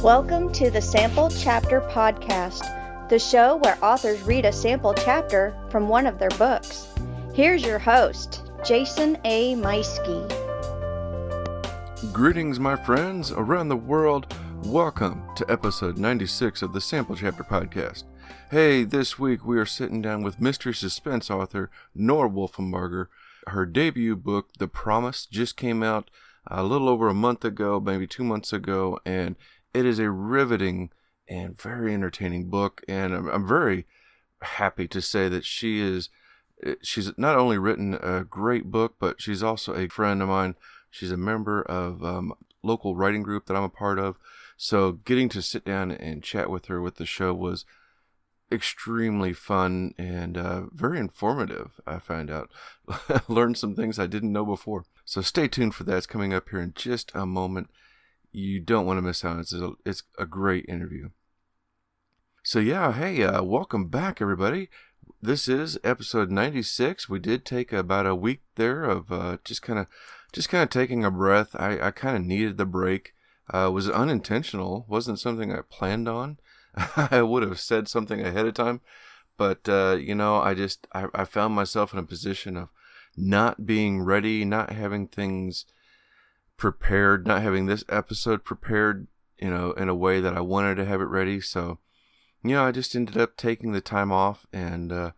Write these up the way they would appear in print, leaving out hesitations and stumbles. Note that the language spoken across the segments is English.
Welcome to the Sample Chapter Podcast, the show where authors read a sample chapter from one of their books. Here's your host, Jason A. Meiske. Greetings, my friends around the world. Welcome to episode 96 of the Sample Chapter Podcast. Hey, this week we are sitting down with mystery suspense author Nora Wolfenbarger. Her debut book, The Promise, just came out a little over a month ago, maybe 2 months ago, and it is a riveting and very entertaining book, and I'm very happy to say that she's not only written a great book, but she's also a friend of mine. She's a member of a local writing group that I'm a part of, so getting to sit down and chat with her with the show was extremely fun and very informative. I found out. Learned some things I didn't know before. So stay tuned for that. It's coming up here in just a moment. You don't want to miss out. It's a great interview. So yeah, hey, welcome back, everybody. This is episode 96. We did take about a week there of just kind of taking a breath. I kind of needed the break. It was unintentional. Wasn't something I planned on. I would have said something ahead of time, but I found myself in a position of not being ready, not having things prepared, not having this episode prepared, in a way that I wanted to have it ready. So, I just ended up taking the time off, and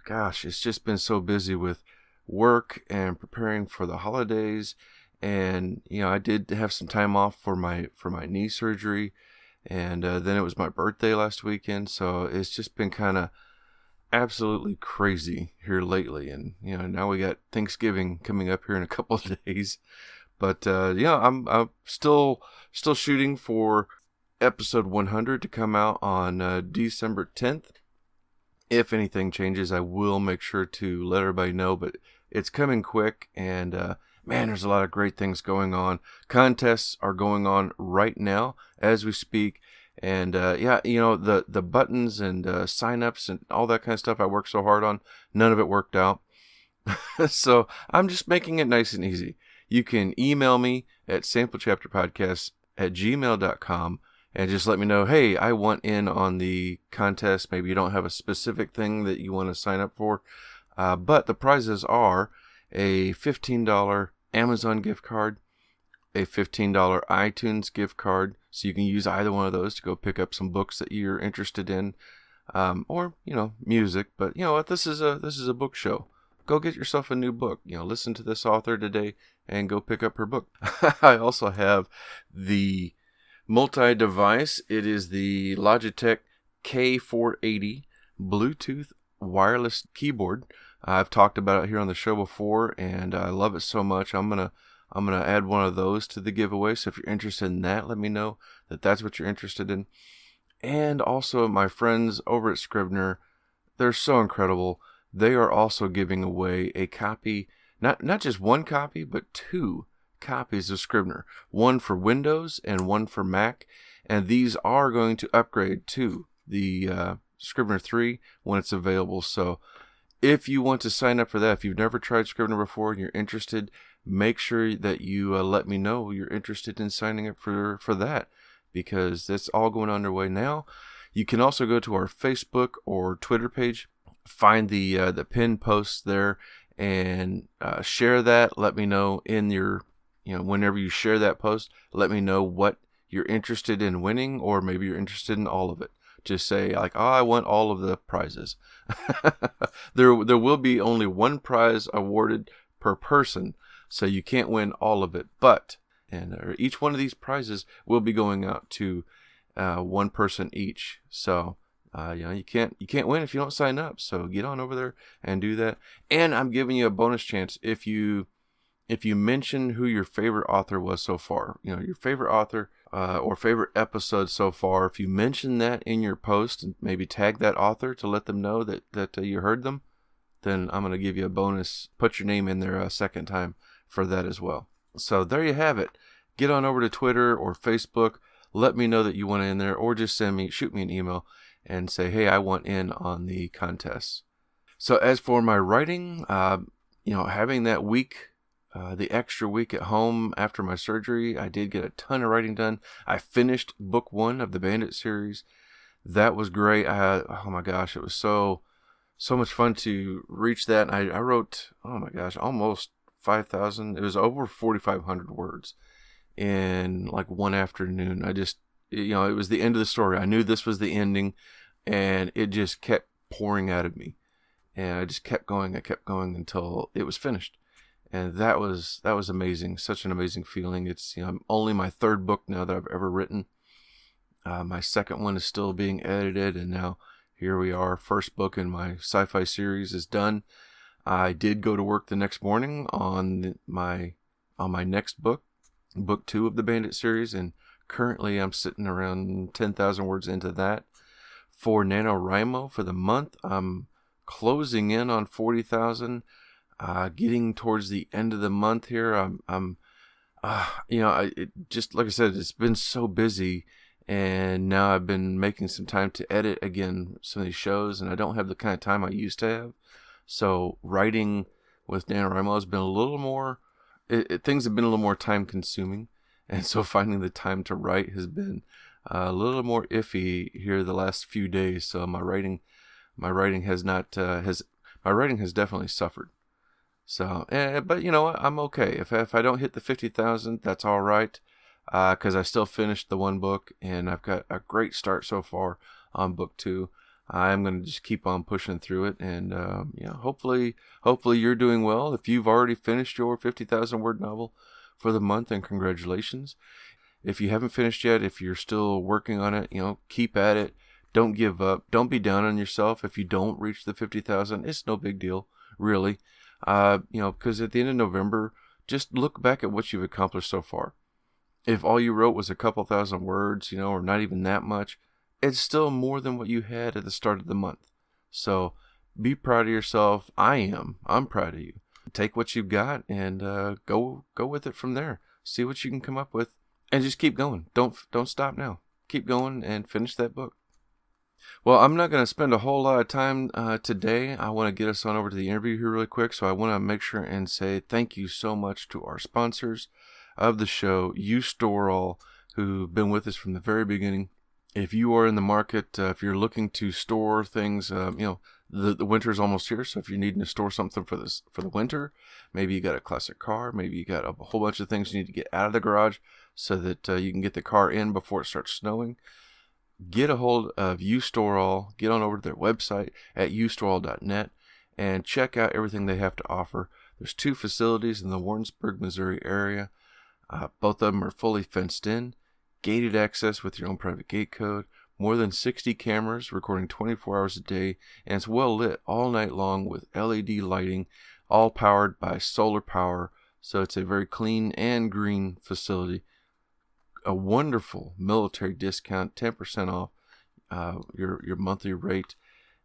gosh, it's just been so busy with work and preparing for the holidays. And I did have some time off for my knee surgery, and then it was my birthday last weekend. So it's just been kind of absolutely crazy here lately. And now we got Thanksgiving coming up here in a couple of days. But I'm still shooting for episode 100 to come out on December 10th. If anything changes, I will make sure to let everybody know. But it's coming quick, and man, there's a lot of great things going on. Contests are going on right now as we speak. And the buttons and sign-ups and all that kind of stuff I worked so hard on, none of it worked out. So I'm just making it nice and easy. You can email me at samplechapterpodcast@gmail.com and just let me know, hey, I want in on the contest. Maybe you don't have a specific thing that you want to sign up for. But the prizes are a $15 Amazon gift card, a $15 iTunes gift card. So you can use either one of those to go pick up some books that you're interested in, or, music. But you know what? This is a book show. Go get yourself a new book. Listen to this author today and go pick up her book. I also have the multi-device. It is the Logitech K480 Bluetooth wireless keyboard. I've talked about it here on the show before, and I love it so much. I'm gonna add one of those to the giveaway. So if you're interested in that, let me know that that's what you're interested in. And also my friends over at Scrivener, they're so incredible. They are also giving away a copy, not just one copy, but 2 copies of Scrivener. One for Windows and one for Mac. And these are going to upgrade to the Scrivener 3 when it's available. So if you want to sign up for that, if you've never tried Scrivener before and you're interested, make sure that you let me know you're interested in signing up for that, because that's all going underway now. You can also go to our Facebook or Twitter page, find the pinned posts there, and share that. Let me know in your, whenever you share that post, let me know what you're interested in winning, or maybe you're interested in all of it. Just say like, oh, I want all of the prizes. There will be only one prize awarded per person, so you can't win all of it. But each one of these prizes will be going out to one person each. So you can't win if you don't sign up. So get on over there and do that. And I'm giving you a bonus chance if you mention who your favorite author was so far. Your favorite author or favorite episode so far. If you mention that in your post and maybe tag that author to let them know that you heard them, then I'm going to give you a bonus. Put your name in there a second time for that as well. So there you have it. Get on over to Twitter or Facebook. Let me know that you want in there, or just shoot me an email and say, hey, I want in on the contest. So as for my writing, having that week the extra week at home after my surgery. I did get a ton of writing done. I finished book 1 of the Bandit series. That was great. Oh my gosh, it was so much fun to reach that. I wrote, oh my gosh, almost 5,000. It was over 4,500 words in like one afternoon. I just, it was the end of the story. I knew this was the ending, and it just kept pouring out of me. And I just kept going. I kept going until it was finished. And that was amazing. Such an amazing feeling. It's only my 3rd book now that I've ever written. My 2nd one is still being edited, and now here we are. 1st book in my sci-fi series is done. I did go to work the next morning on my next book, book 2 of the Bandit series, and currently I'm sitting around 10,000 words into that. For NaNoWriMo for the month, I'm closing in on 40,000. Getting towards the end of the month here, just like I said, it's been so busy. And now I've been making some time to edit again some of these shows, and I don't have the kind of time I used to have. So writing with NaNoWriMo has been a little more, things have been a little more time consuming. And so finding the time to write has been a little more iffy here the last few days. So my writing has definitely suffered. So, but you know what? I'm okay. If I don't hit the 50,000, that's all right. Because I still finished the 1 book, and I've got a great start so far on book 2. I'm going to just keep on pushing through it, and hopefully you're doing well. If you've already finished your 50,000 word novel for the month, then congratulations. If you haven't finished yet, if you're still working on it, keep at it. Don't give up. Don't be down on yourself if you don't reach the 50,000. It's no big deal, really. Because at the end of November, just look back at what you've accomplished so far. If all you wrote was a couple thousand words, or not even that much, it's still more than what you had at the start of the month. So be proud of yourself. I'm proud of you. Take what you've got and go with it from there. See what you can come up with, and just keep going. Don't stop now. Keep going and finish that book. Well, I'm not going to spend a whole lot of time today. I want to get us on over to the interview here really quick. So I want to make sure and say thank you so much to our sponsors of the show, U-Tor-All, who've been with us from the very beginning. If you are in the market, if you're looking to store things, the winter is almost here. So if you're needing to store something for the winter, maybe you got a classic car, maybe you got a whole bunch of things you need to get out of the garage so that you can get the car in before it starts snowing. Get a hold of U-Tor-All. Get on over to their website at U-Tor-All.net and check out everything they have to offer. There's 2 facilities in the Warrensburg, Missouri area. Both of them are fully fenced in, gated access with your own private gate code, more than 60 cameras recording 24 hours a day, and it's well lit all night long with LED lighting, all powered by solar power. So it's a very clean and green facility. A wonderful military discount, 10% off your monthly rate,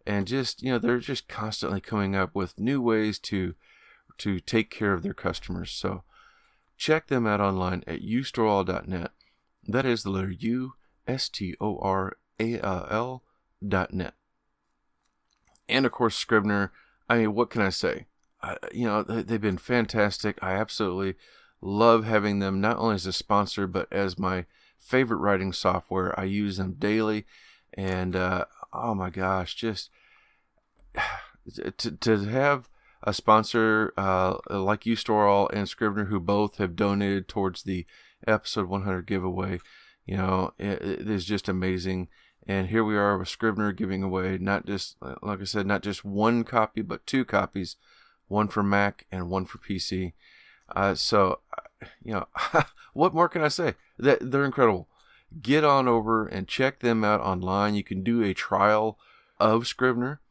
and just they're just constantly coming up with new ways to take care of their customers. So check them out online at U-Tor-All.net. That is the letter U-S-T-O-R-A-L.net. And of course Scrivener. I mean, what can I say? They've been fantastic. I absolutely love having them not only as a sponsor, but as my favorite writing software. I use them daily, and oh my gosh, just to have a sponsor like U-Tor-All and Scrivener, who both have donated towards the episode 100 giveaway, it is just amazing. And here we are with Scrivener giving away not just, like I said, not just 1 copy, but 2 copies, 1 for Mac and 1 for PC. So, what more can I say? They're incredible. Get on over and check them out online. You can do a trial of Scrivener.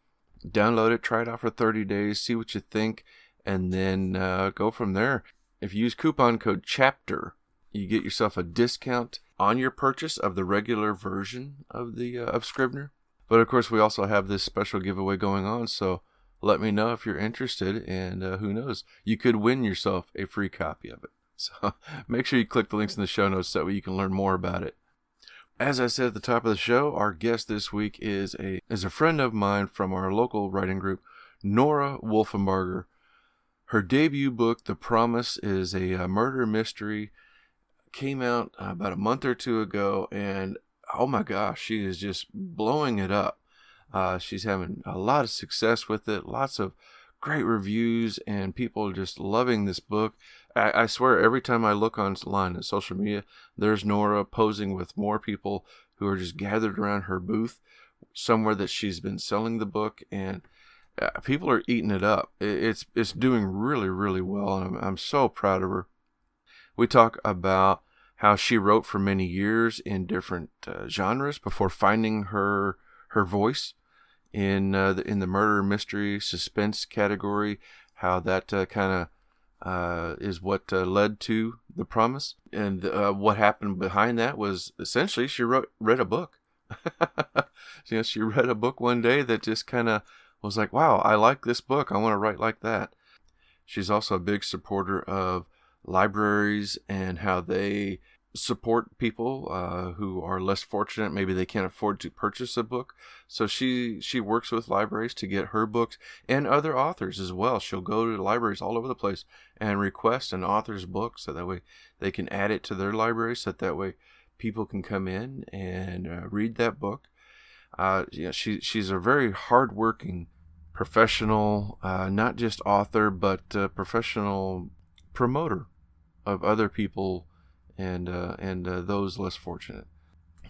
Download it, try it out for 30 days, see what you think, and then go from there. If you use coupon code CHAPTER, you get yourself a discount on your purchase of the regular version of of Scrivener. But of course, we also have this special giveaway going on, so let me know if you're interested, and who knows, you could win yourself a free copy of it. So make sure you click the links in the show notes so that way you can learn more about it. As I said at the top of the show, our guest this week is a friend of mine from our local writing group, Nora Wolfenbarger. Her debut book, The Promise, is a murder mystery. Came out about a month or two ago, and oh my gosh, she is just blowing it up. She's having a lot of success with it, lots of great reviews, and people are just loving this book. I swear, every time I look online at social media, there's Nora posing with more people who are just gathered around her booth somewhere that she's been selling the book, and people are eating it up. It's doing really, really well, and I'm so proud of her. We talk about how she wrote for many years in different genres before finding her voice in the murder mystery suspense category. How that kind of is what led to The Promise, and what happened behind that was essentially she read a book. She read a book one day that just kind of was like, wow, I like this book. I want to write like that. She's also a big supporter of libraries and how they support people who are less fortunate. Maybe they can't afford to purchase a book. So she works with libraries to get her books and other authors as well. She'll go to libraries all over the place and request an author's book so that way they can add it to their library, so that way people can come in and read that book. She's a very hardworking professional, not just author, but professional promoter of other people and those less fortunate.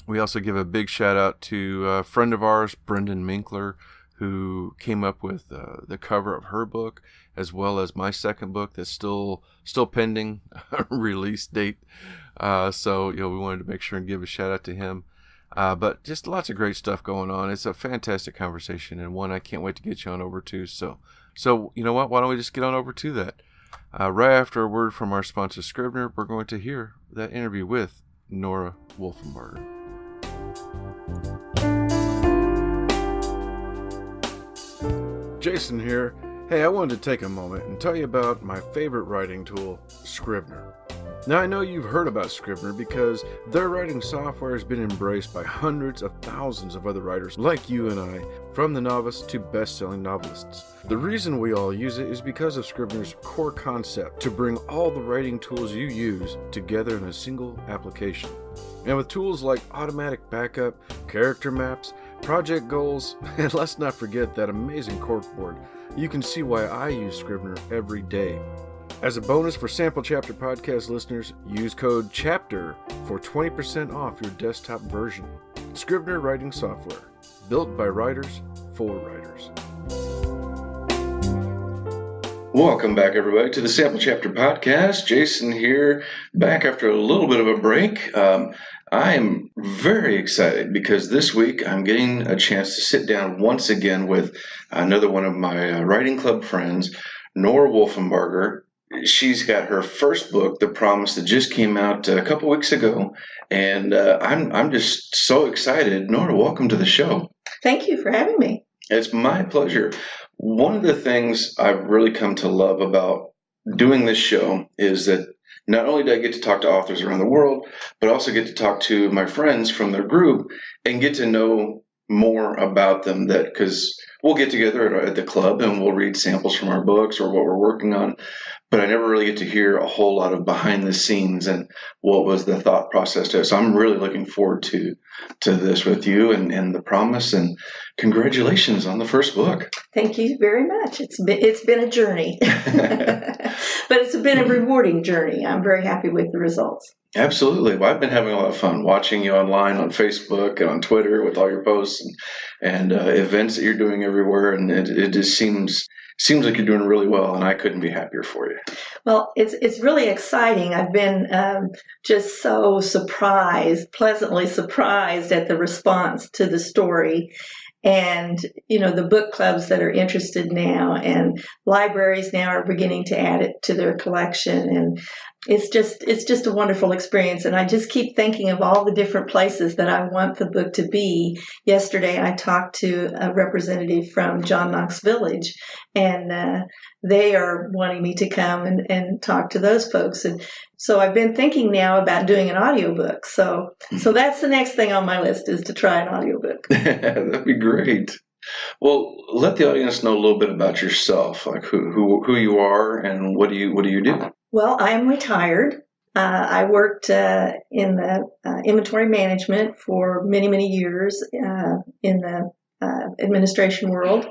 We also give a big shout out to a friend of ours, Brendan Minkler, who came up with the cover of her book, as well as my second book that's still pending release date. So we wanted to make sure and give a shout out to him. But just lots of great stuff going on. It's a fantastic conversation, and one I can't wait to get you on over to. So you know what? Why don't we just get on over to that? Right after a word from our sponsor, Scribner, we're going to hear that interview with Nora Wolfenbarger. Jason here. Hey, I wanted to take a moment and tell you about my favorite writing tool, Scribner. Now, I know you've heard about Scribner because their writing software has been embraced by hundreds of thousands of other writers like you and I, from the novice to best-selling novelists. The reason we all use it is because of Scribner's core concept to bring all the writing tools you use together in a single application. And with tools like automatic backup, character maps, project goals, and let's not forget that amazing corkboard, you can see why I use Scribner every day. As a bonus for Sample Chapter Podcast listeners, use code CHAPTER for 20% off your desktop version. Scribner writing software, built by writers for writers. Welcome back, everybody, to the Sample Chapter Podcast. Jason here, back after a little bit of a break. I am very excited because this week I'm getting a chance to sit down once again with another one of my writing club friends, Nora Wolfenbarger. She's got her first book, The Promise, that just came out a couple weeks ago, and I'm just so excited. Nora, welcome to the show. Thank you for having me. It's my pleasure. One of the things I've really come to love about doing this show is that not only do I get to talk to authors around the world, but also get to talk to my friends from their group and get to know more about them, because we'll get together at the club and we'll read samples from our books or what we're working on. But I never really get to hear a whole lot of behind the scenes and what was the thought process to it. So I'm really looking forward to this with you and The Promise. And congratulations on the first book. Thank you very much. It's been a journey, but it's been a rewarding journey. I'm very happy with the results. Absolutely. Well, I've been having a lot of fun watching you online on Facebook and on Twitter with all your posts and events that you're doing everywhere. And it just seems like you're doing really well, and I couldn't be happier for you. Well, it's really exciting. I've been just so pleasantly surprised at the response to the story. And, the book clubs that are interested now, and libraries now are beginning to add it to their collection. And it's just a wonderful experience. And I just keep thinking of all the different places that I want the book to be. Yesterday, I talked to a representative from John Knox Village, and they are wanting me to come and talk to those folks. And so I've been thinking now about doing an audiobook. So that's the next thing on my list, is to try an audiobook. That'd be great. Well, let the audience know a little bit about yourself, like who you are and what do you do? Well, I am retired. I worked in the inventory management for many, many years in the administration world,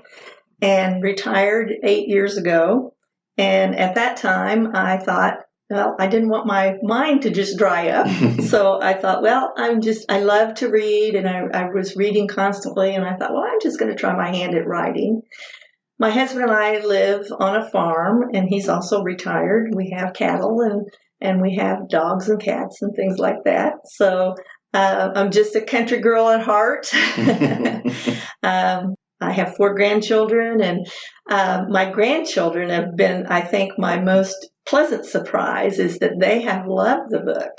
and retired 8 years ago. And at that time, I thought, well, I didn't want my mind to just dry up. So I thought, well, I love to read, and I was reading constantly, and I thought, well, I'm just going to try my hand at writing. My husband and I live on a farm, and he's also retired. We have cattle, and we have dogs and cats and things like that. So I'm just a country girl at heart. I have 4 grandchildren, and my grandchildren have been, I think, my most pleasant surprise is that they have loved the book.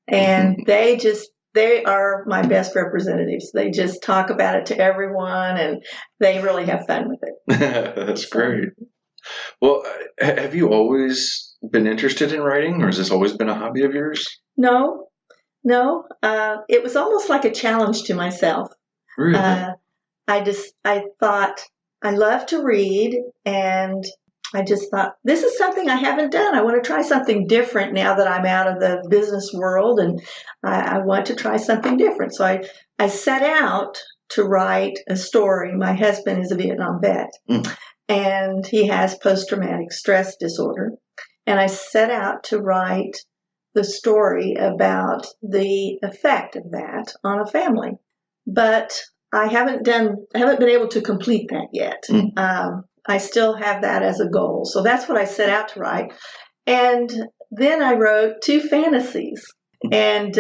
And they are my best representatives. They just talk about it to everyone, and they really have fun with it. That's great. Well, have you always been interested in writing, or has this always been a hobby of yours? No. It was almost like a challenge to myself. Really? I thought I love to read, and I just thought, this is something I haven't done. I want to try something different now that I'm out of the business world, and I want to try something different. So I set out to write a story. My husband is a Vietnam vet, and he has post-traumatic stress disorder. And I set out to write the story about the effect of that on a family. But I haven't been able to complete that yet. I still have that as a goal. So that's what I set out to write. And then I wrote 2 fantasies. And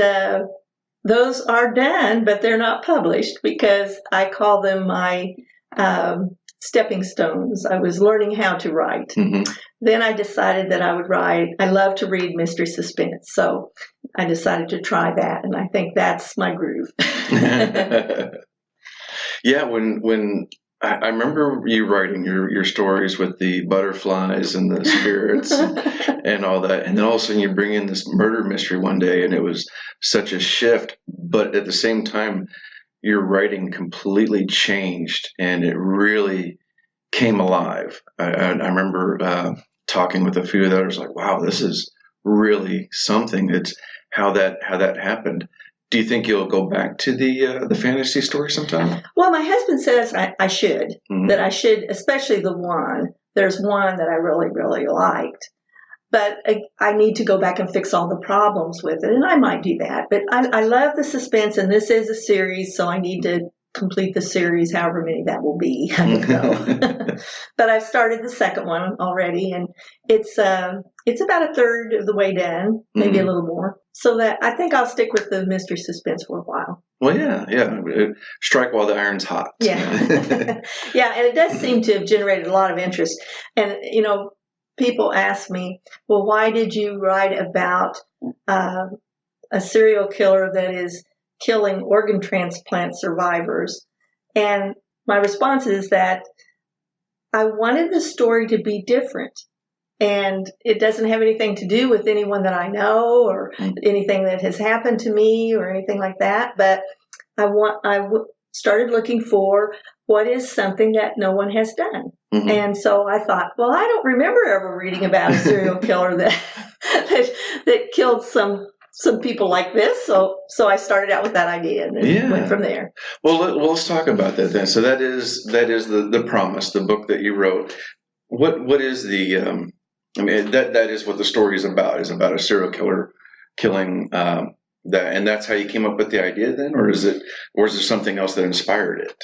those are done, but they're not published because I call them my stepping stones. I was learning how to write. Mm-hmm. Then I decided that I would write. I love to read mystery suspense. So I decided to try that. And I think that's my groove. Yeah, when I remember you writing your stories with the butterflies and the spirits and all that, and then all of a sudden you bring in this murder mystery one day, and it was such a shift, but at the same time, your writing completely changed, and it really came alive. I remember talking with a few others, like, wow, this is really something. It's how that happened. Do you think you'll go back to the fantasy story sometime? Well, my husband says I should, that I should, especially the one. There's one that I really, really liked. But I need to go back and fix all the problems with it, and I might do that. But I love the suspense, and this is a series, so I need to complete the series, however many that will be. I don't know. But I've started the second one already, and it's about a third of the way done, maybe a little more. So that I think I'll stick with the mystery suspense for a while. Well, yeah. Strike while the iron's hot. Yeah. Yeah, and it does seem to have generated a lot of interest. And, people ask me, well, why did you write about a serial killer that is killing organ transplant survivors? And my response is that I wanted the story to be different. And it doesn't have anything to do with anyone that I know or anything that has happened to me or anything like that. But I started looking for what is something that no one has done. Mm-hmm. And so I thought, well, I don't remember ever reading about a serial killer that killed some people like this. So I started out with that idea and then went from there. Well, let's talk about that then. So that is the promise, the book that you wrote. What is the that is what the story is about a serial killer killing that, and that's how you came up with the idea then, or is there something else that inspired it?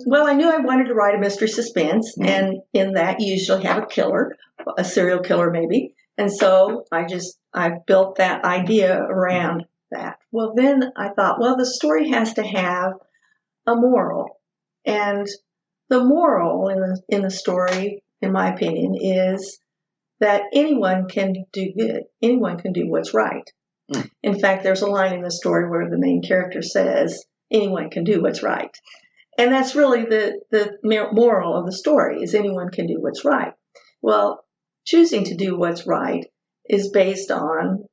Well, I knew I wanted to write a mystery suspense, and in that you usually have a killer, a serial killer maybe, and so I built that idea around that. Well, then I thought, well, the story has to have a moral, and the moral in the story, in my opinion, is that anyone can do good. Anyone can do what's right. In fact, there's a line in the story where the main character says, anyone can do what's right. And that's really the moral of the story, is anyone can do what's right. Well, choosing to do what's right is based on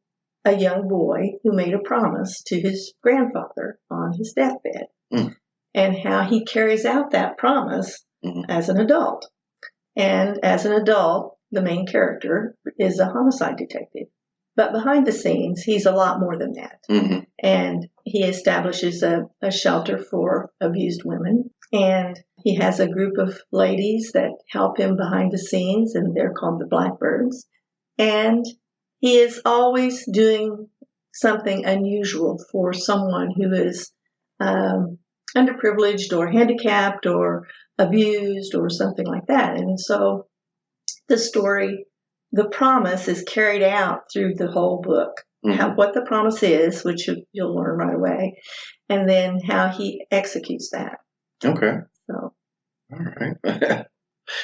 a young boy who made a promise to his grandfather on his deathbed. and how he carries out that promise as an adult. And as an adult, the main character is a homicide detective. But behind the scenes, he's a lot more than that. And he establishes a shelter for abused women. And he has a group of ladies that help him behind the scenes, and they're called the Blackbirds. And he is always doing something unusual for someone who is underprivileged or handicapped or abused or something like that. And so the story, the promise, is carried out through the whole book. What the promise is, which you'll learn right away, and then how he executes that. Okay. So. All right.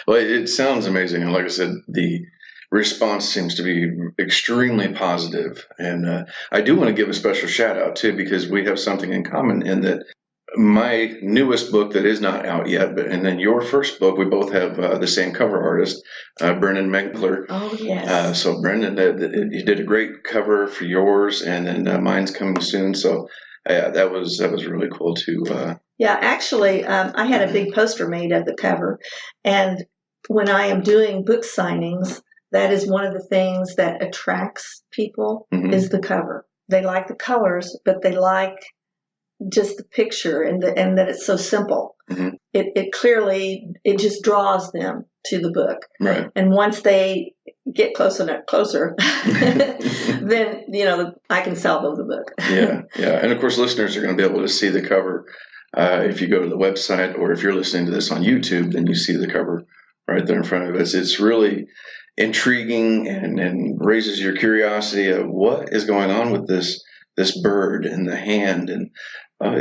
Well, it sounds amazing. And like I said, the response seems to be extremely positive. And I do want to give a special shout out, too, because we have something in common in that my newest book that is not out yet, and then your first book, we both have the same cover artist, Brendan Menkler. Oh, yes. So, Brendan, you did a great cover for yours, and then mine's coming soon. So, that was really cool, too. Yeah, actually, I had a big poster made of the cover. And when I am doing book signings, that is one of the things that attracts people is the cover. They like the colors, but they like just the picture and that it's so simple. It clearly, it just draws them to the book. Right. And once they get closer, then, I can sell them the book. Yeah. And of course, listeners are going to be able to see the cover. If you go to the website, or if you're listening to this on YouTube, then you see the cover right there in front of us. It's really intriguing and raises your curiosity of what is going on with this bird in the hand, and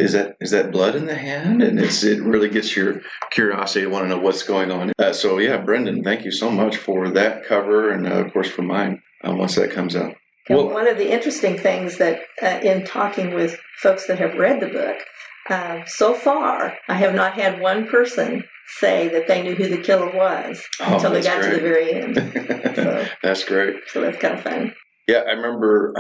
is that blood in the hand? And it really gets your curiosity to want to know what's going on. So yeah, Brendan, thank you so much for that cover, and of course for mine once that comes out. Well, one of the interesting things that in talking with folks that have read the book, so far I have not had one person say that they knew who the killer was until they got to the very end. So, that's great. So that's kind of fun. Yeah, I remember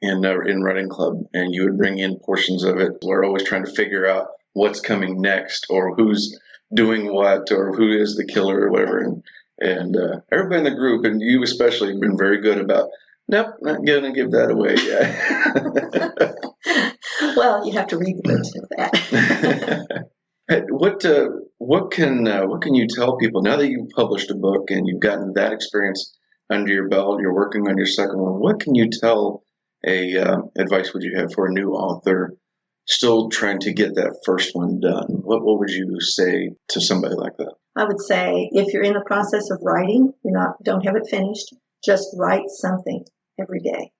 in Writing Club, and you would bring in portions of it. We're always trying to figure out what's coming next, or who's doing what, or who is the killer, or whatever. And everybody in the group, and you especially, have been very good about, nope, not going to give that away yet. Well, you have to read the book to know that. What can you tell people now that you've published a book and you've gotten that experience under your belt? You're working on your second one. What can you tell advice would you have for a new author still trying to get that first one done? What would you say to somebody like that? I would say if you're in the process of writing, don't have it finished, just write something every day,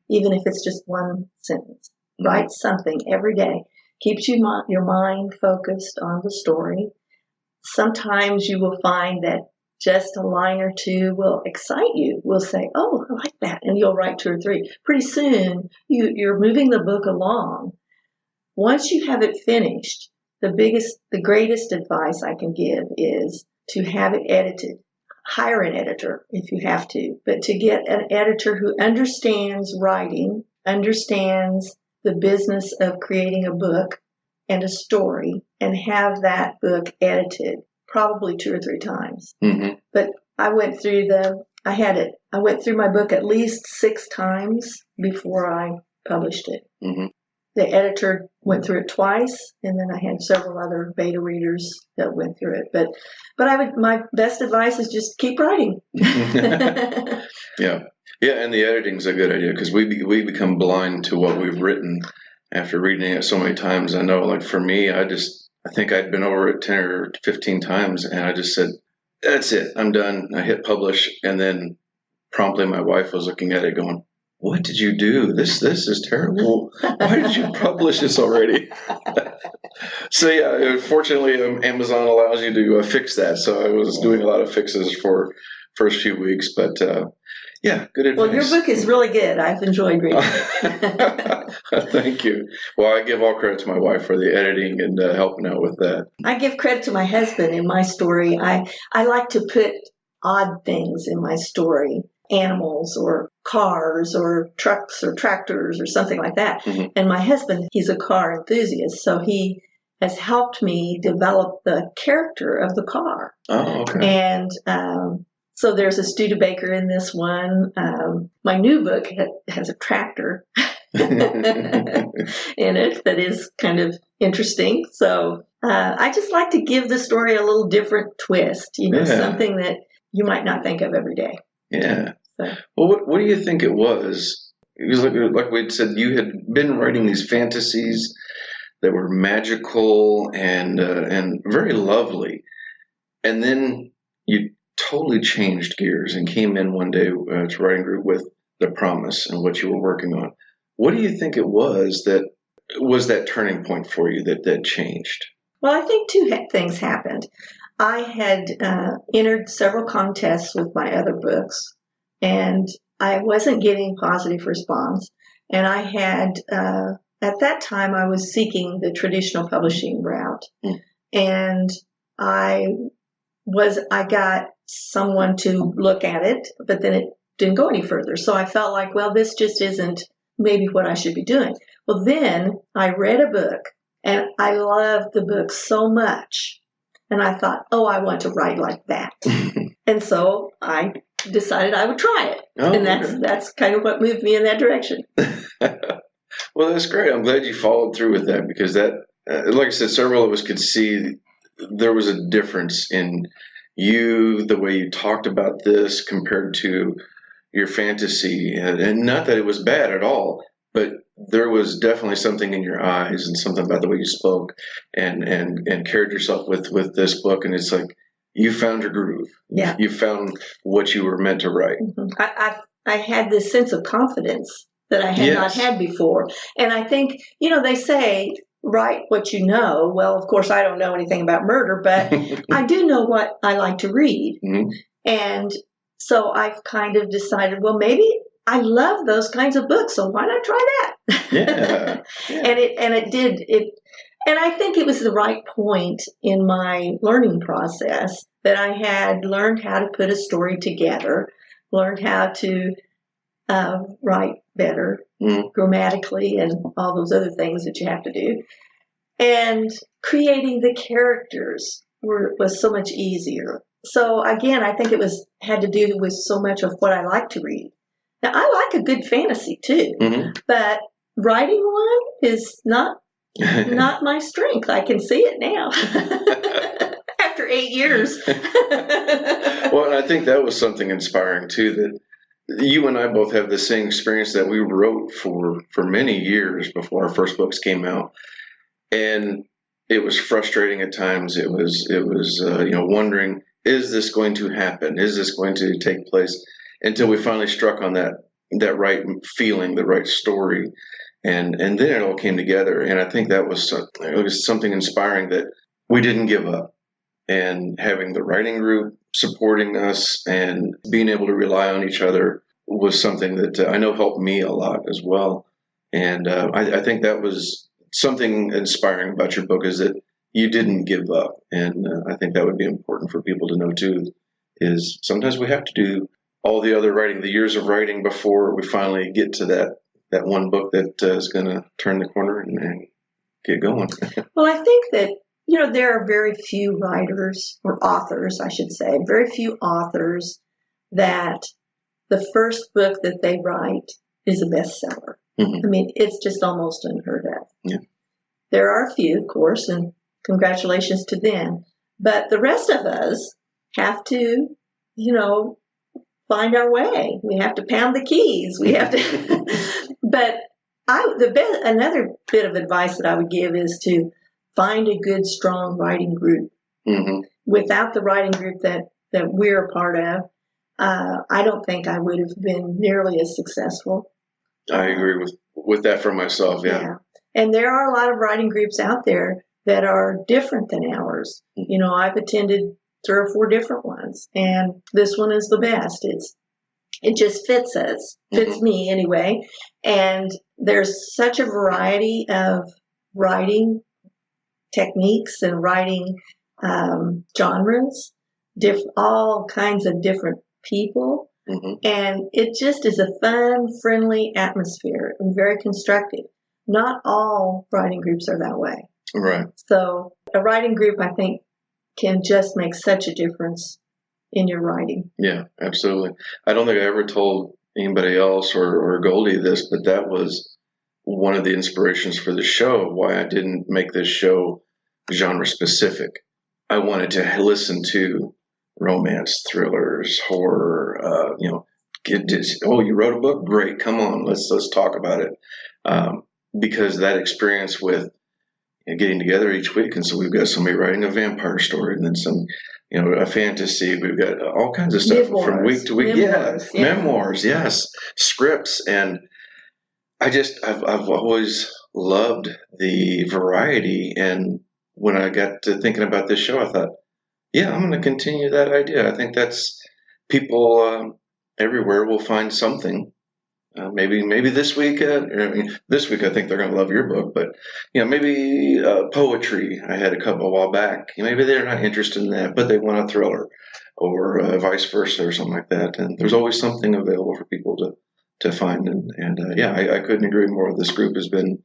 even if it's just one sentence. Write something every day. Keeps your mind focused on the story. Sometimes you will find that just a line or two will excite you. Will say, oh, I like that. And you'll write 2 or 3. Pretty soon, you're moving the book along. Once you have it finished, the greatest advice I can give is to have it edited. Hire an editor if you have to, but to get an editor who understands writing, understands the business of creating a book and a story, and have that book edited probably 2 or 3 times. But I went through my book at least 6 times before I published it. The editor went through it twice, and then I had several other beta readers that went through it. But my best advice is just keep writing. Yeah, and the editing's a good idea, because we become blind to what we've written after reading it so many times. I know, like for me, I think I'd been over it 10 or 15 times, and I just said, that's it, I'm done. I hit publish, and then promptly my wife was looking at it going, what did you do? This is terrible. Why did you publish this already? So yeah, fortunately, Amazon allows you to fix that. So I was doing a lot of fixes for first few weeks, but yeah, good advice. Well, your book is really good. I've enjoyed reading it. Thank you. Well, I give all credit to my wife for the editing and helping out with that. I give credit to my husband in my story. I like to put odd things in my story. Animals or cars or trucks or tractors or something like that. And my husband, he's a car enthusiast, so he has helped me develop the character of the car. Oh, okay. And so there's a Studebaker in this one. My new book has a tractor in it that is kind of interesting. So I just like to give the story a little different twist, something that you might not think of every day. Yeah. So. Well, what do you think it was? Because like we said, you had been writing these fantasies that were magical and very lovely, and then you totally changed gears and came in one day to writing group with The Promise and what you were working on. What do you think it was that turning point for you that changed? Well, I think two things happened. I had entered several contests with my other books, and I wasn't getting positive response. And I had, at that time, I was seeking the traditional publishing route. And I got someone to look at it, but then it didn't go any further. So I felt like, well, this just isn't maybe what I should be doing. Well, then I read a book, and I loved the book so much. And I thought, oh, I want to write like that. And so I decided I would try it. And that's kind of what moved me in that direction. Well, that's great. I'm glad you followed through with that, because that, like I said, several of us could see there was a difference in you, the way you talked about this compared to your fantasy. And not that it was bad at all, but there was definitely something in your eyes and something about the way you spoke and carried yourself with this book. And it's like, you found your groove. Yeah. You found what you were meant to write. Mm-hmm. I had this sense of confidence that I had not had before. And I think, they say, write what you know. Well, of course, I don't know anything about murder, but I do know what I like to read. Mm-hmm. And so I've kind of decided, well, maybe I love those kinds of books, so why not try that? Yeah. And it did. And I think it was the right point in my learning process that I had learned how to put a story together, learned how to write better grammatically and all those other things that you have to do. And creating the characters was so much easier. So again, I think it had to do with so much of what I like to read. Now, I like a good fantasy too, but writing one is not my strength. I can see it now after 8 years. Well, and I think that was something inspiring too, that you and I both have the same experience, that we wrote for many years before our first books came out. And it was frustrating at times. It was wondering, is this going to happen? Is this going to take place? Until we finally struck on that right feeling, the right story. And then it all came together. And I think it was something inspiring, that we didn't give up. And having the writing group supporting us and being able to rely on each other was something that I know helped me a lot as well. And I think that was something inspiring about your book, is that you didn't give up. And I think that would be important for people to know too, is sometimes we have to do all the other writing, the years of writing, before we finally get to that one book that is going to turn the corner and get going. Well, I think that, there are very few writers, or authors, I should say, very few authors that the first book that they write is a bestseller. Mm-hmm. I mean, it's just almost unheard of. Yeah. There are a few, of course, and congratulations to them. But the rest of us have to, find our way. We have to pound the keys. We have to. But another bit of advice that I would give is to find a good, strong writing group. Mm-hmm. Without the writing group that we're a part of, I don't think I would have been nearly as successful. I agree with that for myself. Yeah. And there are a lot of writing groups out there that are different than ours. I've attended 3 or 4 different ones, and this one is the best. It just fits us, fits me anyway. And there's such a variety of writing techniques and writing genres, all kinds of different people. And it just is a fun, friendly atmosphere and very constructive. Not all writing groups are that way. Right. So a writing group, I think, can just make such a difference in your writing. Yeah, absolutely. I don't think I ever told anybody else or Goldie this, but that was one of the inspirations for the show, why I didn't make this show genre specific. I wanted to listen to romance, thrillers, horror, you wrote a book? Great. Come on, let's talk about it. Because that experience with getting together each week, and so we've got somebody writing a vampire story, and then some, a fantasy. We've got all kinds of stuff from week to week. Memoirs, yes, scripts, and I've always loved the variety. And when I got to thinking about this show, I thought, yeah, I'm going to continue that idea. I think that's people everywhere will find something. Maybe this week. This week I think they're going to love your book, but maybe poetry. I had a couple a while back. Maybe they're not interested in that, but they want a thriller, or vice versa, or something like that. And there's always something available for people to find. And I couldn't agree more. This group has been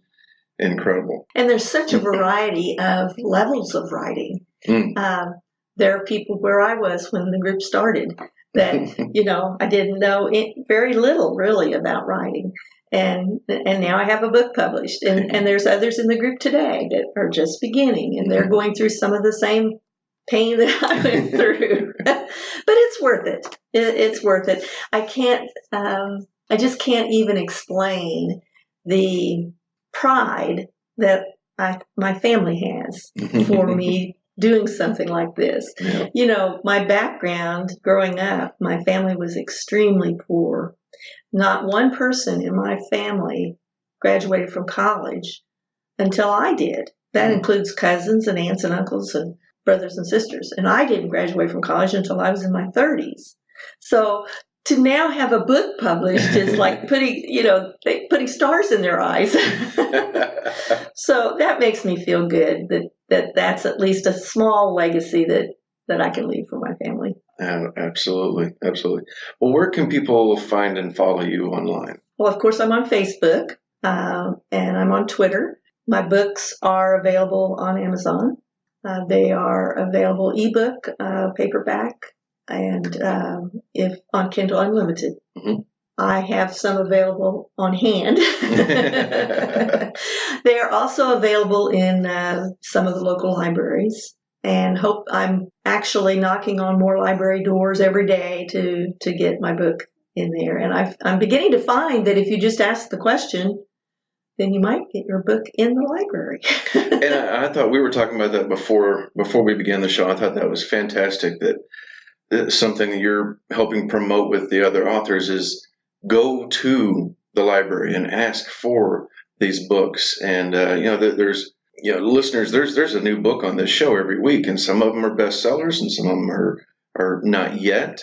incredible. And there's such a variety of levels of writing. There are people where I was when the group started that, I didn't know very little really about writing. And now I have a book published. And there's others in the group today that are just beginning, and they're going through some of the same pain that I went through. But it's worth it. It's worth it. I just can't even explain the pride that my family has for me doing something like this. Yeah. My background growing up, my family was extremely poor. Not one person in my family graduated from college until I did. That includes cousins and aunts and uncles and brothers and sisters. And I didn't graduate from college until I was in my 30s. So to now have a book published is like putting stars in their eyes. So that makes me feel good that's at least a small legacy that I can leave for my family. Absolutely. Well, where can people find and follow you online? Well, of course, I'm on Facebook and I'm on Twitter. My books are available on Amazon. They are available ebook, paperback, and if on Kindle Unlimited. Mm-hmm. I have some available on hand. They are also available in some of the local libraries, and I'm actually knocking on more library doors every day to get my book in there. And I'm beginning to find that if you just ask the question, then you might get your book in the library. And I thought we were talking about that before we began the show. I thought that was fantastic, that something that you're helping promote with the other authors is go to the library and ask for these books. And there's listeners, there's a new book on this show every week, and some of them are bestsellers and some of them are not yet.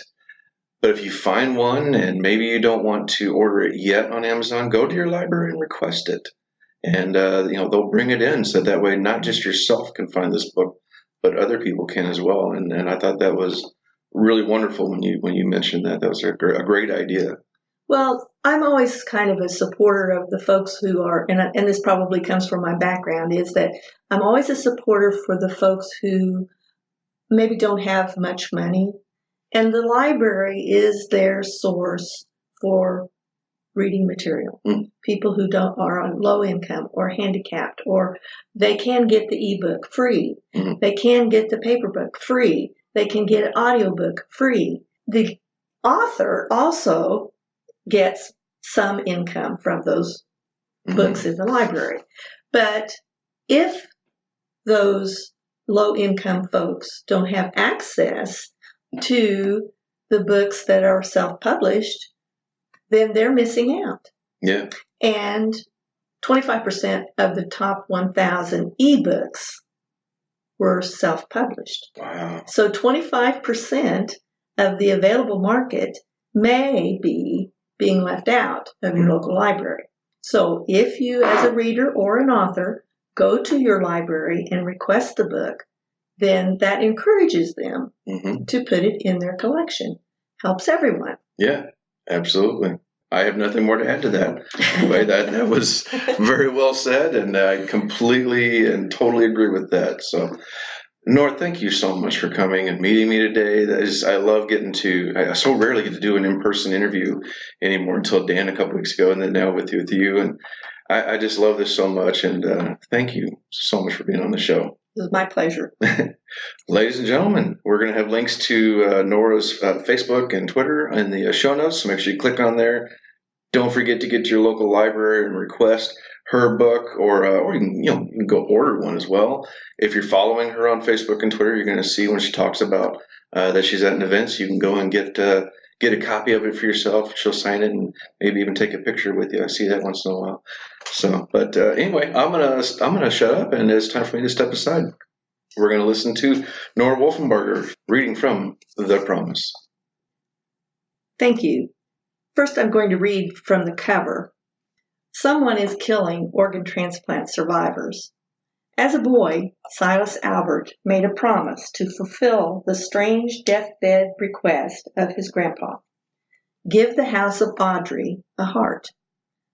But if you find one and maybe you don't want to order it yet on Amazon, go to your library and request it. And they'll bring it in, so that way not just yourself can find this book, but other people can as well. And I thought that was really wonderful when you mentioned that. That was a great idea. Well, I'm always kind of a supporter of the folks who are, and this probably comes from my background, is that I'm always a supporter for the folks who maybe don't have much money. And the library is their source for reading material. People who are on low income or handicapped, or they can get the ebook free. They can get the paper book free. They can get an audiobook free. The author also gets some income from those books in the library. But if those low-income folks don't have access to the books that are self-published, then they're missing out. Yeah. And 25% of the top 1,000 ebooks were self-published. Wow. So 25% of the available market may be being left out of your local library. So if you, as a reader or an author, go to your library and request the book, then that encourages them to put it in their collection. Helps everyone. Yeah, absolutely. I have nothing more to add to that. Anyway, that was very well said, and I completely and totally agree with that. So, Nora, thank you so much for coming and meeting me today. I love I so rarely get to do an in-person interview anymore until Dan a couple weeks ago, and then now with you. And I just love this so much, and thank you so much for being on the show. It was my pleasure. Ladies and gentlemen, we're going to have links to Nora's Facebook and Twitter in the show notes, so make sure you click on there. Don't forget to get to your local library and request her book, or you can go order one as well. If you're following her on Facebook and Twitter, you're going to see when she talks about that she's at an event, so you can go and get a copy of it for yourself. She'll sign it and maybe even take a picture with you. I see that once in a while. So, but anyway, I'm gonna shut up, and it's time for me to step aside. We're going to listen to Nora Wolfenbarger reading from The Promise. Thank you. First, I'm going to read from the cover. Someone is killing organ transplant survivors. As a boy, Silas Albert made a promise to fulfill the strange deathbed request of his grandpa. Give the house of Audrey a heart.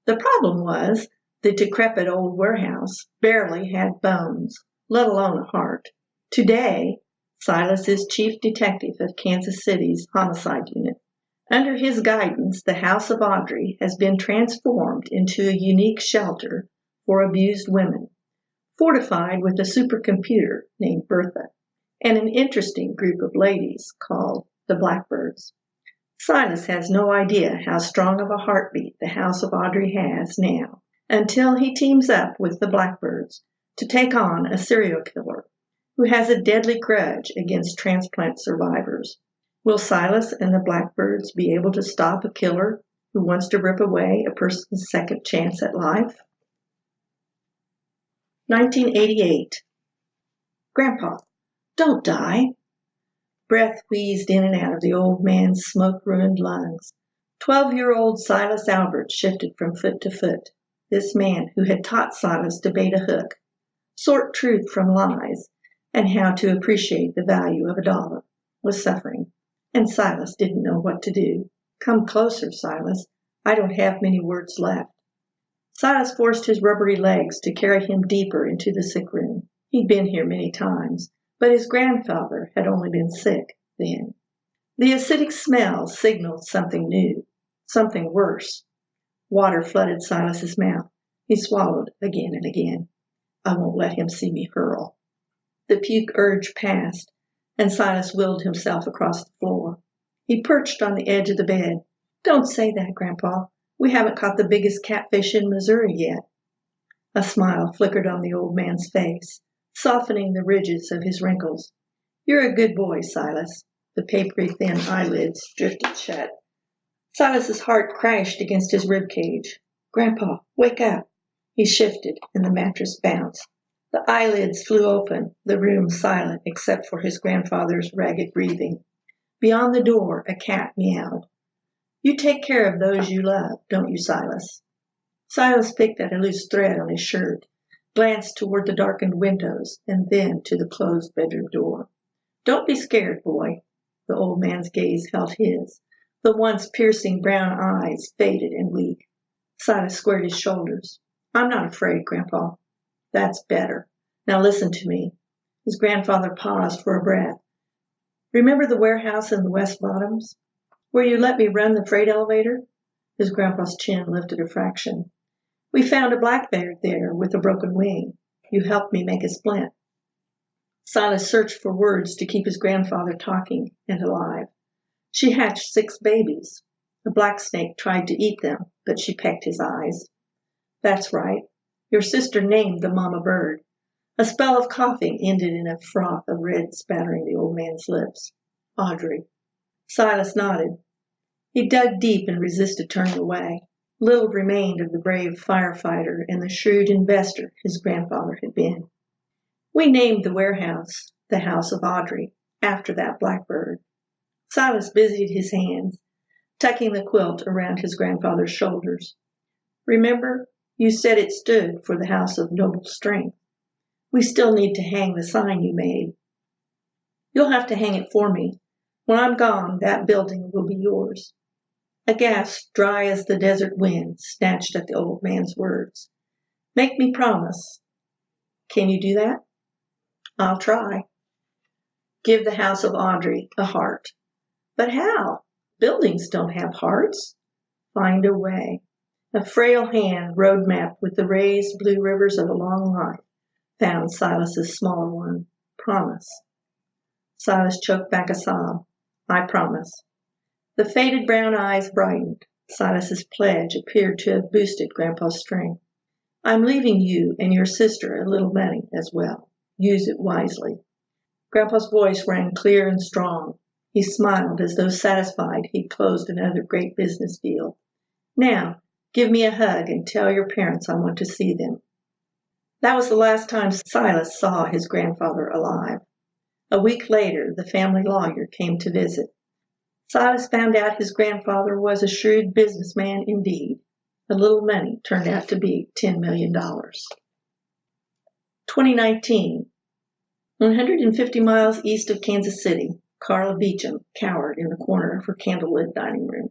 The problem was the decrepit old warehouse barely had bones, let alone a heart. Today, Silas is chief detective of Kansas City's homicide unit. Under his guidance, the House of Audrey has been transformed into a unique shelter for abused women, fortified with a supercomputer named Bertha, and an interesting group of ladies called the Blackbirds. Silas has no idea how strong of a heartbeat the House of Audrey has now, until he teams up with the Blackbirds to take on a serial killer who has a deadly grudge against transplant survivors. Will Silas and the Blackbirds be able to stop a killer who wants to rip away a person's second chance at life? 1988. Grandpa, don't die. Breath wheezed in and out of the old man's smoke-ruined lungs. 12-year-old Silas Albert shifted from foot to foot. This man who had taught Silas to bait a hook, sort truth from lies, and how to appreciate the value of a dollar, was suffering. And Silas didn't know what to do. Come closer, Silas. I don't have many words left. Silas forced his rubbery legs to carry him deeper into the sick room. He'd been here many times, but his grandfather had only been sick then. The acidic smell signaled something new, something worse. Water flooded Silas's mouth. He swallowed again and again. I won't let him see me hurl. The puke urge passed, and Silas willed himself across the floor. He perched on the edge of the bed. Don't say that, Grandpa. We haven't caught the biggest catfish in Missouri yet. A smile flickered on the old man's face, softening the ridges of his wrinkles. You're a good boy, Silas. The papery thin eyelids drifted shut. Silas's heart crashed against his rib cage. Grandpa, wake up. He shifted, and the mattress bounced. The eyelids flew open, the room silent except for his grandfather's ragged breathing. Beyond the door, a cat meowed. You take care of those you love, don't you, Silas? Silas picked at a loose thread on his shirt, glanced toward the darkened windows, and then to the closed bedroom door. Don't be scared, boy. The old man's gaze held his. The once piercing brown eyes faded and weak. Silas squared his shoulders. I'm not afraid, Grandpa. That's better. Now listen to me. His grandfather paused for a breath. Remember the warehouse in the West Bottoms? Where you let me run the freight elevator? His grandpa's chin lifted a fraction. We found a blackbird there with a broken wing. You helped me make a splint. Silas searched for words to keep his grandfather talking and alive. She hatched 6 babies. A black snake tried to eat them, but she pecked his eyes. That's right. Your sister named the mama bird. A spell of coughing ended in a froth of red spattering the old man's lips. Audrey. Silas nodded. He dug deep and resisted turning away. Little remained of the brave firefighter and the shrewd investor his grandfather had been. We named the warehouse the House of Audrey, after that blackbird. Silas busied his hands, tucking the quilt around his grandfather's shoulders. Remember, you said it stood for the House of Noble Strength. We still need to hang the sign you made. You'll have to hang it for me. When I'm gone, that building will be yours. A gasp dry as the desert wind snatched at the old man's words. Make me promise. Can you do that? I'll try. Give the house of Audrey a heart. But how? Buildings don't have hearts. Find a way. A frail hand road mapped with the raised blue rivers of a long life found Silas's smaller one. Promise. Silas choked back a sob. I promise. The faded brown eyes brightened. Silas's pledge appeared to have boosted Grandpa's strength. I'm leaving you and your sister a little money as well. Use it wisely. Grandpa's voice rang clear and strong. He smiled as though satisfied he'd closed another great business deal. Now, give me a hug and tell your parents I want to see them. That was the last time Silas saw his grandfather alive. A week later, the family lawyer came to visit. Silas found out his grandfather was a shrewd businessman indeed. A little money turned out to be $10 million. 2019. 150 miles east of Kansas City, Carla Beecham cowered in the corner of her candlelit dining room.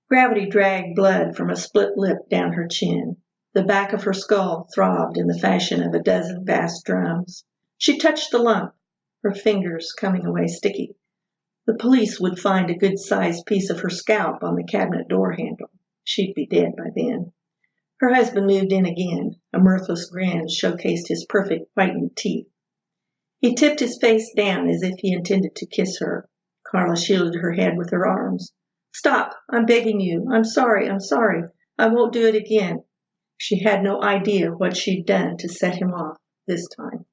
Gravity dragged blood from a split lip down her chin. The back of her skull throbbed in the fashion of a dozen vast drums. She touched the lump, her fingers coming away sticky. The police would find a good-sized piece of her scalp on the cabinet door handle. She'd be dead by then. Her husband moved in again. A mirthless grin showcased his perfect whitened teeth. He tipped his face down as if he intended to kiss her. Carla shielded her head with her arms. Stop, I'm begging you. I'm sorry. I won't do it again. She had no idea what she'd done to set him off this time.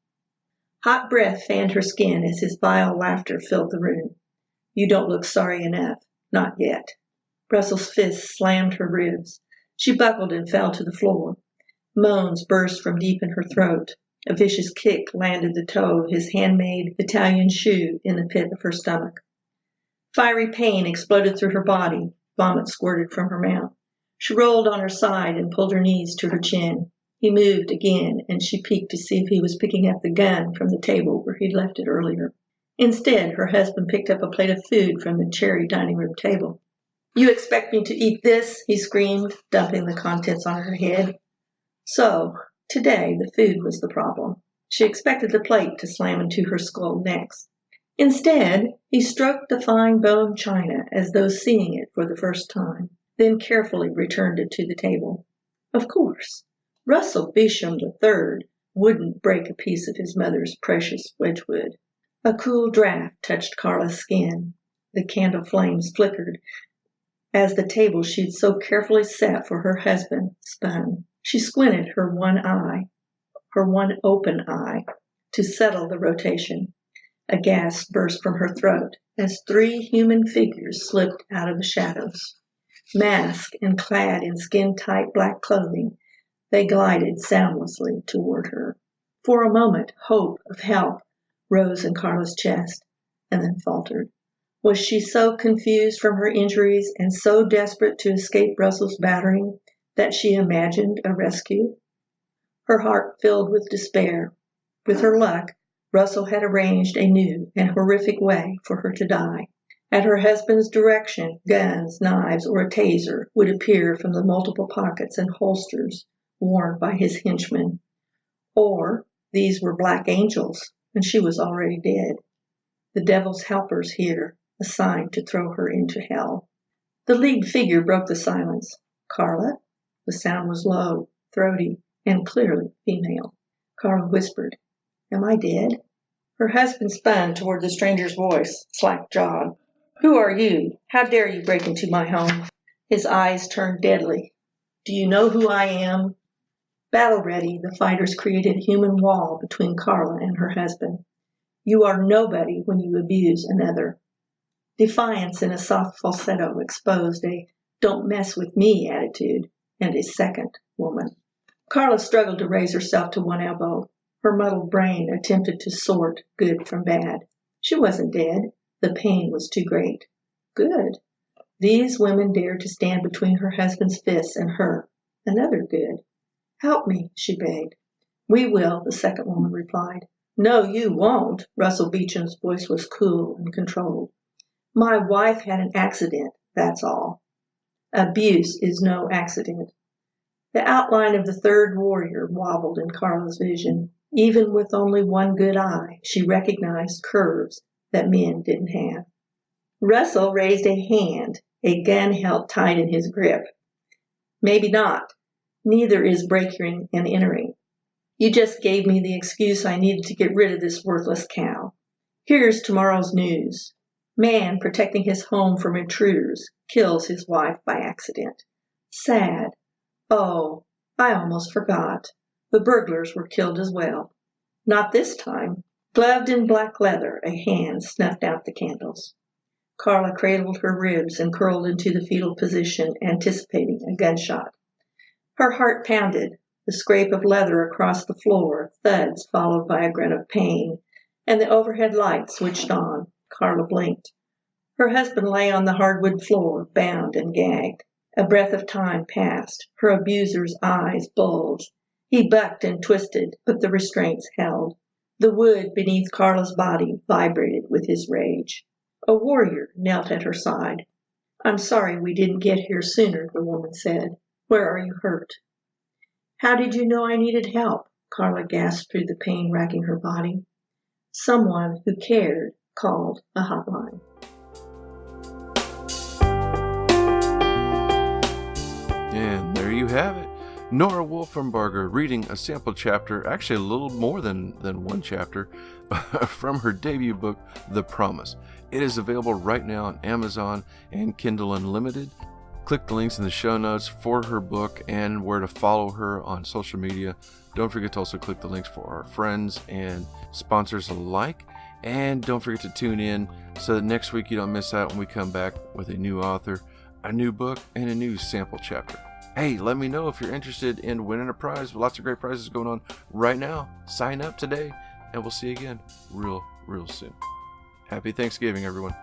Hot breath fanned her skin as his vile laughter filled the room. You don't look sorry enough. Not yet. Russell's fist slammed her ribs. She buckled and fell to the floor. Moans burst from deep in her throat. A vicious kick landed the toe of his handmade Italian shoe in the pit of her stomach. Fiery pain exploded through her body. Vomit squirted from her mouth. She rolled on her side and pulled her knees to her chin. He moved again, and she peeked to see if he was picking up the gun from the table where he'd left it earlier. Instead, her husband picked up a plate of food from the cherry dining room table. You expect me to eat this? He screamed, dumping the contents on her head. So, today, the food was the problem. She expected the plate to slam into her skull next. Instead, he stroked the fine bone china as though seeing it for the first time, then carefully returned it to the table. Of course, Russell Beecham III wouldn't break a piece of his mother's precious Wedgwood. A cool draft touched Carla's skin. The candle flames flickered as the table she'd so carefully set for her husband spun. She squinted her one open eye, to settle the rotation. A gasp burst from her throat as 3 human figures slipped out of the shadows. Masked and clad in skin-tight black clothing, they glided soundlessly toward her. For a moment, hope of help rose in Carla's chest, and then faltered. Was she so confused from her injuries and so desperate to escape Russell's battering that she imagined a rescue? Her heart filled with despair. With her luck, Russell had arranged a new and horrific way for her to die. At her husband's direction, guns, knives, or a taser would appear from the multiple pockets and holsters worn by his henchmen. Or these were black angels, and she was already dead. The devil's helpers here, assigned to throw her into hell. The lead figure broke the silence. Carla? The sound was low, throaty, and clearly female. Carla whispered, Am I dead? Her husband spun toward the stranger's voice, slack-jawed. Who are you? How dare you break into my home? His eyes turned deadly. Do you know who I am? Battle-ready, the fighters created a human wall between Carla and her husband. You are nobody when you abuse another. Defiance in a soft falsetto exposed a don't mess with me attitude and a second woman. Carla struggled to raise herself to one elbow. Her muddled brain attempted to sort good from bad. She wasn't dead. The pain was too great. Good. These women dared to stand between her husband's fists and her. Another good. Help me, she begged. We will, the second woman replied. No, you won't. Russell Beecham's voice was cool and controlled. My wife had an accident, that's all. Abuse is no accident. The outline of the third warrior wobbled in Carla's vision. Even with only one good eye, she recognized curves that men didn't have. Russell raised a hand, a gun held tight in his grip. Maybe not. Neither is breaking and entering. You just gave me the excuse I needed to get rid of this worthless cow. Here's tomorrow's news. Man protecting his home from intruders kills his wife by accident. Sad. Oh, I almost forgot. The burglars were killed as well. Not this time. Gloved in black leather, a hand snuffed out the candles. Carla cradled her ribs and curled into the fetal position, anticipating a gunshot. Her heart pounded, the scrape of leather across the floor, thuds followed by a grunt of pain, and the overhead light switched on. Carla blinked. Her husband lay on the hardwood floor, bound and gagged. A breath of time passed. Her abuser's eyes bulged. He bucked and twisted, but the restraints held. The wood beneath Carla's body vibrated with his rage. A warrior knelt at her side. I'm sorry we didn't get here sooner, the woman said. Where are you hurt? How did you know I needed help? Carla gasped through the pain racking her body. Someone who cared called a hotline. And there you have it. Nora Wolfenbarger reading a sample chapter, actually a little more than one chapter, from her debut book, The Promise. It is available right now on Amazon and Kindle Unlimited. Click the links in the show notes for her book and where to follow her on social media. Don't forget to also click the links for our friends and sponsors alike. And don't forget to tune in so that next week you don't miss out when we come back with a new author, a new book, and a new sample chapter. Hey, let me know if you're interested in winning a prize. Lots of great prizes going on right now. Sign up today, and we'll see you again real soon. Happy Thanksgiving, everyone.